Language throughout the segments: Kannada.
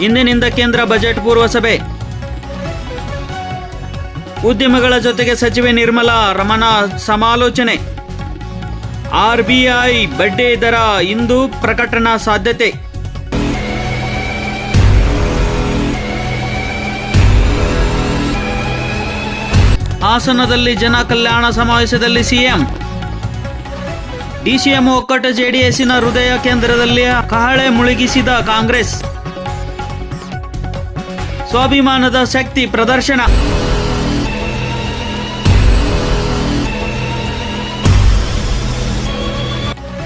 ಇಂದಿನಿಂದ ಕೇಂದ್ರ ಬಜೆಟ್ ಪೂರ್ವ ಸಭೆ. ಉದ್ಯಮಿಗಳ ಜೊತೆಗೆ ಸಚಿವೆ ನಿರ್ಮಲಾ ರಮಣ ಸಮಾಲೋಚನೆ. ಆರ್ಬಿಐ ಬಡ್ಡಿ ದರ ಇಂದು ಪ್ರಕಟಣಾ ಸಾಧ್ಯತೆ. ಹಾಸನದಲ್ಲಿ ಜನ ಕಲ್ಯಾಣ ಸಮಾವೇಶದಲ್ಲಿ ಸಿಎಂ. ಡಿಸಿಎಂ ಒಕ್ಕೂಟ ಜೆಡಿಎಸ್ಸಿನ ಹೃದಯ ಕೇಂದ್ರದಲ್ಲಿ ಕಹಳೆ ಮುಳುಗಿಸಿದ ಕಾಂಗ್ರೆಸ್. ಸ್ವಾಭಿಮಾನದ ಶಕ್ತಿ ಪ್ರದರ್ಶನ.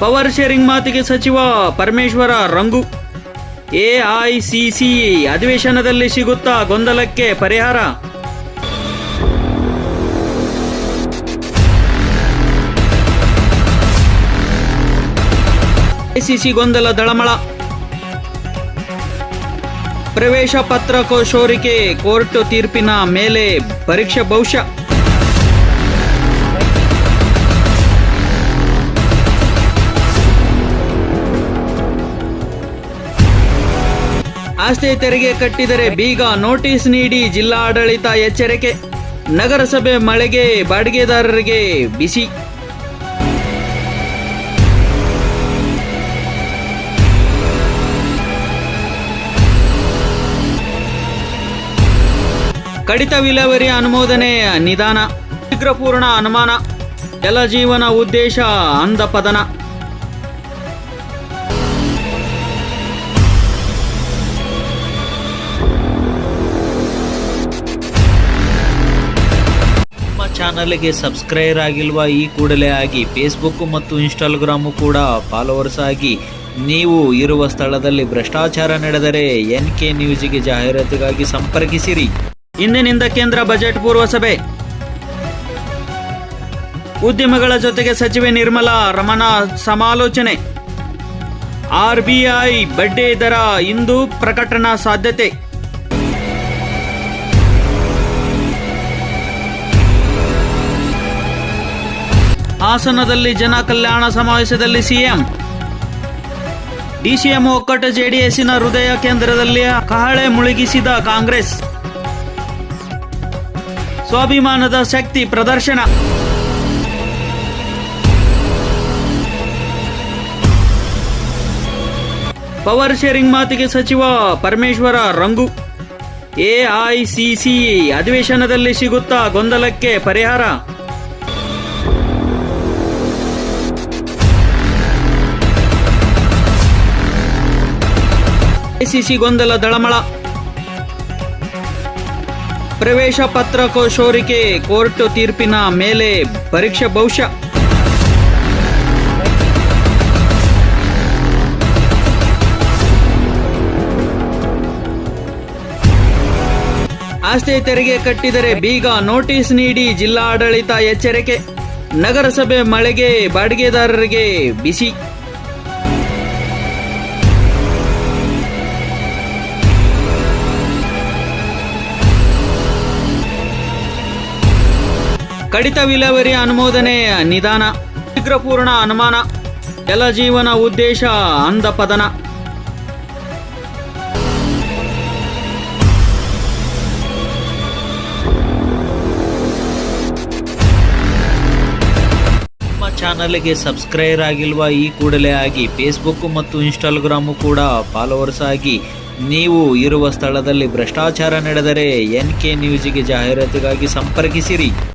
ಪವರ್ ಶೇರಿಂಗ್ ಮಾತಿಗೆ ಸಚಿವ ಪರಮೇಶ್ವರ ರಂಗು. ಎಐಸಿಸಿ ಅಧಿವೇಶನದಲ್ಲಿ ಸಿಗುತ್ತಾ ಗೊಂದಲಕ್ಕೆ ಪರಿಹಾರ. ಎಐಸಿಸಿ ಗೊಂದಲ ದಳಮಳ. ಪ್ರವೇಶ ಪತ್ರ ಸೋರಿಕೆ ಕೋರ್ಟ್ ತೀರ್ಪಿನ ಮೇಲೆ ಪರೀಕ್ಷೆ ಭವಿಷ್ಯ. ಆಸ್ತಿ ತೆರಿಗೆ ಕಟ್ಟಿದರೆ ಬೀಗ ನೋಟಿಸ್ ನೀಡಿ ಜಿಲ್ಲಾಡಳಿತ ಎಚ್ಚರಿಕೆ. ನಗರಸಭೆ ಮಳೆಗೆ ಬಾಡಿಗೆದಾರರಿಗೆ ಬಿಸಿ. ಕಡಿತ ವಿಲೇವಾರಿ ಅನುಮೋದನೆ ನಿಧಾನ. ಶೀಘ್ರಪೂರ್ಣ ಅನುಮಾನ. ಜಲಜೀವನ ಉದ್ದೇಶ ಅಂಧಪತನ. ನಮ್ಮ ಚಾನಲ್ಗೆ ಸಬ್ಸ್ಕ್ರೈಬ್ ಆಗಿಲ್ವಾ? ಈ ಕೂಡಲೇ ಆಗಿ. ಫೇಸ್ಬುಕ್ ಮತ್ತು ಇನ್ಸ್ಟಾಗ್ರಾಮು ಕೂಡ ಫಾಲೋವರ್ಸ್ ಆಗಿ. ನೀವು ಇರುವ ಸ್ಥಳದಲ್ಲಿ ಭ್ರಷ್ಟಾಚಾರ ನಡೆದರೆ NK ನ್ಯೂಸ್ಗೆ ಜಾಹೀರಾತಿಗಾಗಿ ಸಂಪರ್ಕಿಸಿರಿ. ಇಂದಿನಿಂದ ಕೇಂದ್ರ ಬಜೆಟ್ ಪೂರ್ವ ಸಭೆ. ಉದ್ಯಮಿಗಳ ಜೊತೆಗೆ ಸಚಿವೆ ನಿರ್ಮಲಾ ರಮಣ ಸಮಾಲೋಚನೆ. ಆರ್ಬಿಐ ಬಡ್ಡಿ ದರ ಇಂದು ಪ್ರಕಟಣಾ ಸಾಧ್ಯತೆ. ಹಾಸನದಲ್ಲಿ ಜನ ಕಲ್ಯಾಣ ಸಮಾವೇಶದಲ್ಲಿ ಸಿಎಂ. ಡಿಸಿಎಂ ಒಕ್ಕೂಟ ಜೆಡಿಎಸ್ಸಿನ ಹೃದಯ ಕೇಂದ್ರದಲ್ಲಿ ಕಹಳೆ ಮುಳುಗಿಸಿದ ಕಾಂಗ್ರೆಸ್. ಸ್ವಾಭಿಮಾನದ ಶಕ್ತಿ ಪ್ರದರ್ಶನ. ಪವರ್ ಶೇರಿಂಗ್ ಮಾತಿಗೆ ಸಚಿವ ಪರಮೇಶ್ವರ ರಂಗು. ಎಐಸಿಸಿ ಅಧಿವೇಶನದಲ್ಲಿ ಸಿಗುತ್ತಾ ಗೊಂದಲಕ್ಕೆ ಪರಿಹಾರ. ಎಐಸಿಸಿ ಗೊಂದಲ ದಳಮಳ. ಪ್ರವೇಶ ಪತ್ರ ಸೋರಿಕೆ ಕೋರ್ಟ್ ತೀರ್ಪಿನ ಮೇಲೆ ಪರೀಕ್ಷೆ ಭವಿಷ್ಯ. ಆಸ್ತಿ ತೆರಿಗೆ ಕಟ್ಟಿದರೆ ಬೀಗ ನೋಟಿಸ್ ನೀಡಿ ಜಿಲ್ಲಾಡಳಿತ ಎಚ್ಚರಿಕೆ. ನಗರಸಭೆ ಮಳೆಗೆ ಬಾಡಿಗೆದಾರರಿಗೆ ಬಿಸಿ. ಕಡಿತ ವಿಲೇವಾರಿ ಅನುಮೋದನೆ ನಿಧಾನ. ಶೀಘ್ರಪೂರ್ಣ ಅನುಮಾನ. ಜಲಜೀವನ ಉದ್ದೇಶ ಅಂಧಪತನ. ನಮ್ಮ ಚಾನಲ್ಗೆ ಸಬ್ಸ್ಕ್ರೈಬ್ ಆಗಿಲ್ವಾ? ಈ ಕೂಡಲೇ ಆಗಿ. ಫೇಸ್ಬುಕ್ ಮತ್ತು ಇನ್ಸ್ಟಾಗ್ರಾಮು ಕೂಡ ಫಾಲೋವರ್ಸ್ ಆಗಿ. ನೀವು ಇರುವ ಸ್ಥಳದಲ್ಲಿ ಭ್ರಷ್ಟಾಚಾರ ನಡೆದರೆ NK ನ್ಯೂಸ್ಗೆ ಜಾಹೀರಾತಿಗಾಗಿ ಸಂಪರ್ಕಿಸಿರಿ.